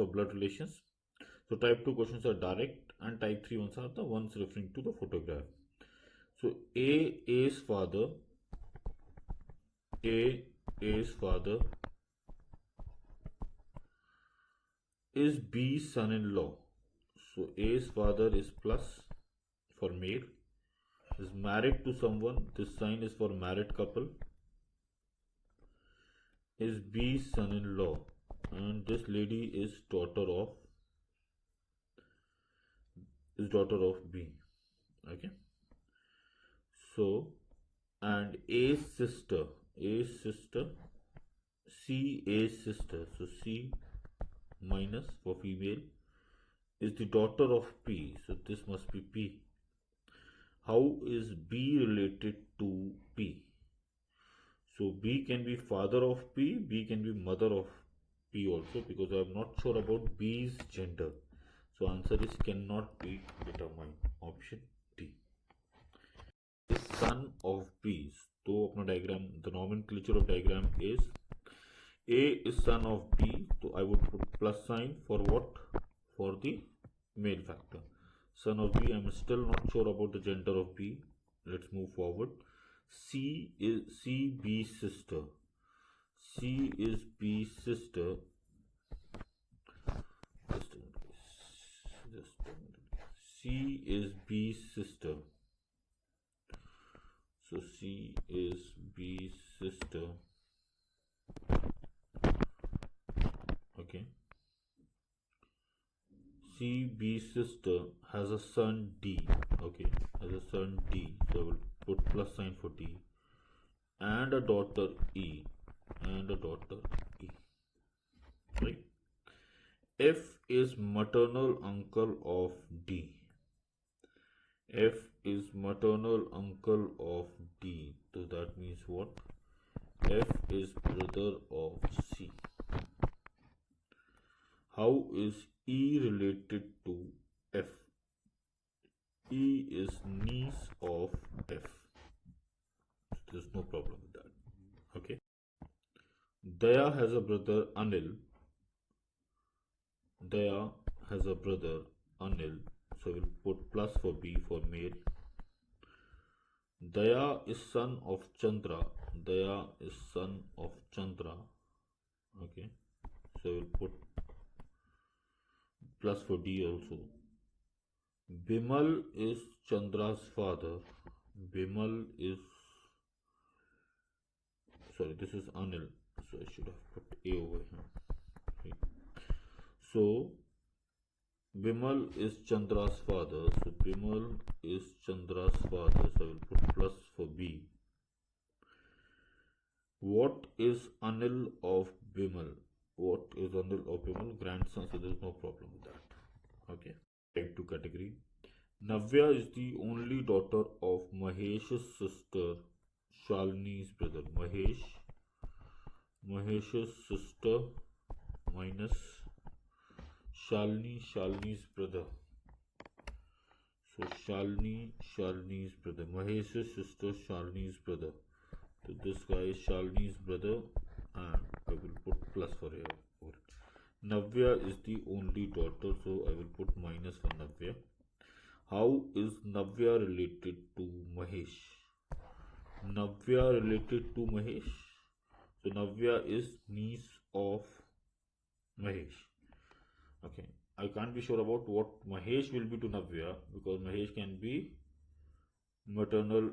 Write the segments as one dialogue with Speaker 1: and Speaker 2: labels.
Speaker 1: for blood relations. So type 2 questions are direct and type 3 ones are the ones referring to the photograph. So A's father is B's son-in-law. So A's father is plus for male, is married to someone, this sign is for married couple, is B's son-in-law, and this lady is daughter of B. Okay, so and A's sister, C A's sister, so C minus for female, is the daughter of P, so this must be P. How is B related to P? So B can be father of P, B can be mother of P also, because I am not sure about B's gender. So answer is cannot be determined. Option D. Is son of B. So अपना diagram, the nomenclature of diagram is A is son of B. So I would put plus sign for what? For the male factor. Son of B. I am still not sure about the gender of B. Let's move forward. C is B's sister. C is B's sister. C is B's sister. So C is B's sister. Okay. C, B's sister has a son D. Okay, has a son D. So I will put plus sign for D. And a daughter E. Right. F is maternal uncle of D. F is maternal uncle of D. So that means what? F is brother of C. How is E related to F? E is niece of F. There's no problem with that. Okay. Daya has a brother Anil. So we'll put plus for B for male. Daya is son of Chandra. Okay. So we'll put plus for D also. Bimal is Chandra's father. This is Anil. So I should have put A over here. Okay. So Bimal is Chandra's father. So I will put plus for B. What is Anil of Bimal? Grandson. So there is no problem with that. Okay. Type 2 category. Navya is the only daughter of Mahesh's sister Shalini's brother. Mahesh's sister minus Shalini's brother. So Shalini's brother. Mahesh's sister Shalini's brother. So this guy is Shalini's brother, and I will put plus for here. Navya is the only daughter, so I will put minus for Navya. How is Navya related to Mahesh? So Navya is niece of Mahesh. Okay, I can't be sure about what Mahesh will be to Navya, because Mahesh can be maternal.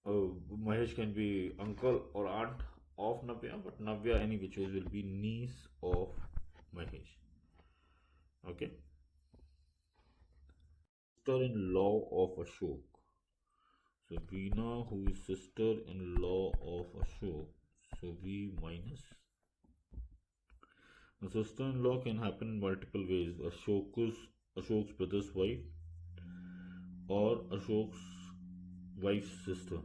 Speaker 1: Mahesh can be uncle or aunt of Navya, but Navya any which way will be niece of Mahesh. Okay. Sister-in-law of Ashok. So Veena, who is sister-in-law of Ashok. So V minus. The sister-in-law can happen in multiple ways. Ashok's brother's wife, or Ashok's wife's sister.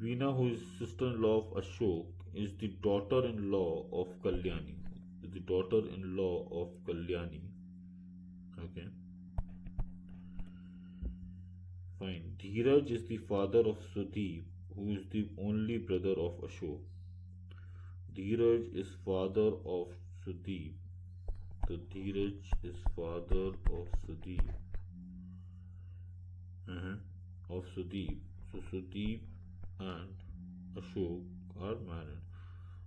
Speaker 1: Veena, who is sister-in-law of Ashok, is the daughter-in-law of Kalyani. Okay. Fine. Dheeraj is the father of Sudeep, who is the only brother of Ashok. Dheeraj is father of Sudeep. So Dheeraj is father of Sudeep. Of Sudeep. So Sudeep and Ashok are married.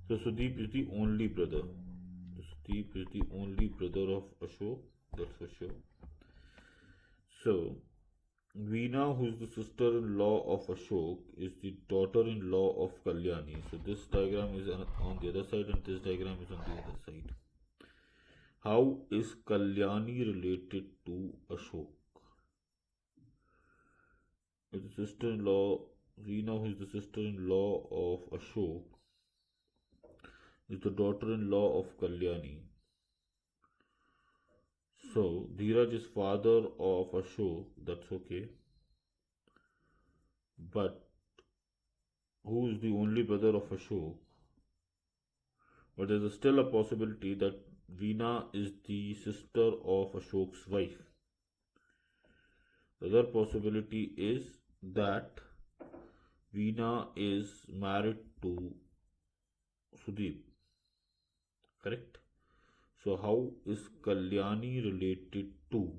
Speaker 1: So Sudeep is the only brother. Sudeep is the only brother of Ashok, that's for sure. So Veena, who is the sister-in-law of Ashok, is the daughter-in-law of Kalyani. So this diagram is on the other side and this diagram is on the other side. How is Kalyani related to Ashok? The sister-in-law, Veena, who is the sister-in-law of Ashok, is the daughter-in-law of Kalyani. So Dheeraj is father of Ashok, that's okay. But who is the only brother of Ashok? But there is still a possibility that Veena is the sister of Ashok's wife. The other possibility is that Veena is married to Sudeep. Correct? So how is Kalyani related to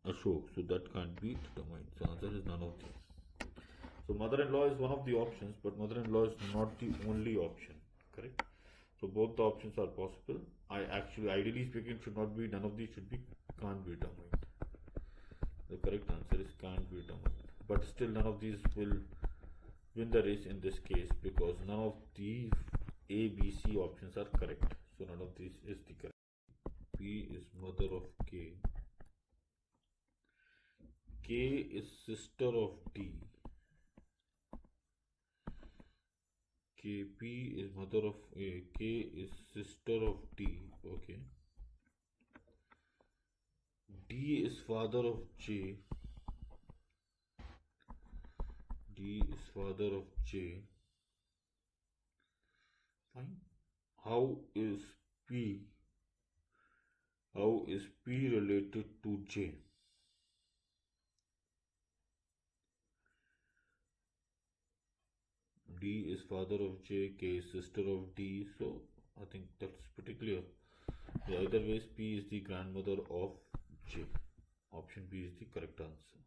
Speaker 1: Ashok? So that can't be determined. So answer is none of these. So mother-in-law is one of the options, but mother-in-law is not the only option. Correct? So both the options are possible. Ideally speaking, should not be, none of these should be, can't be determined. The correct answer is can't be determined. But still none of these will win the race in this case because none of the A, B, C options are correct. So none of these is the correct. P is mother of K. K is sister of D. KP is mother of A. K is sister of D. Okay. D is father of J. D is father of J. Fine. How is P related to J? D is father of J, K is sister of D, so I think that's pretty clear. Either ways, P is the grandmother of J. Option B is the correct answer.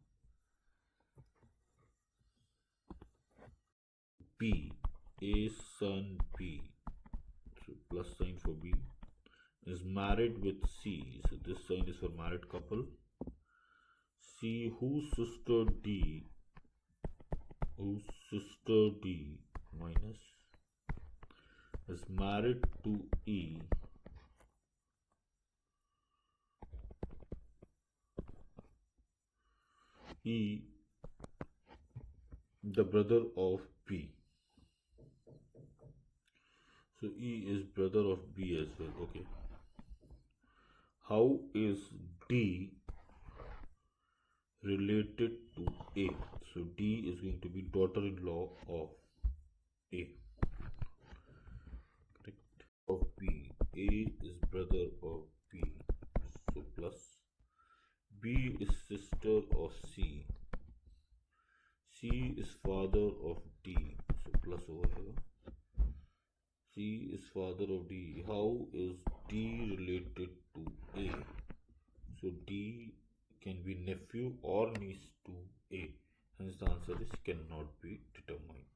Speaker 1: B, A son B, so plus sign for B, is married with C, so this sign is for married couple. C, whose sister D minus is married to E. E, the brother of B. So E is brother of B as well. Okay. How is D related to A? So D is going to be daughter-in-law of A. Correct. Of B. A is brother of B. So plus. B is sister of C. C is father of D. So plus over here. C is father of D. How is D related to A? So D can be nephew or niece to A. Hence the answer is cannot be determined.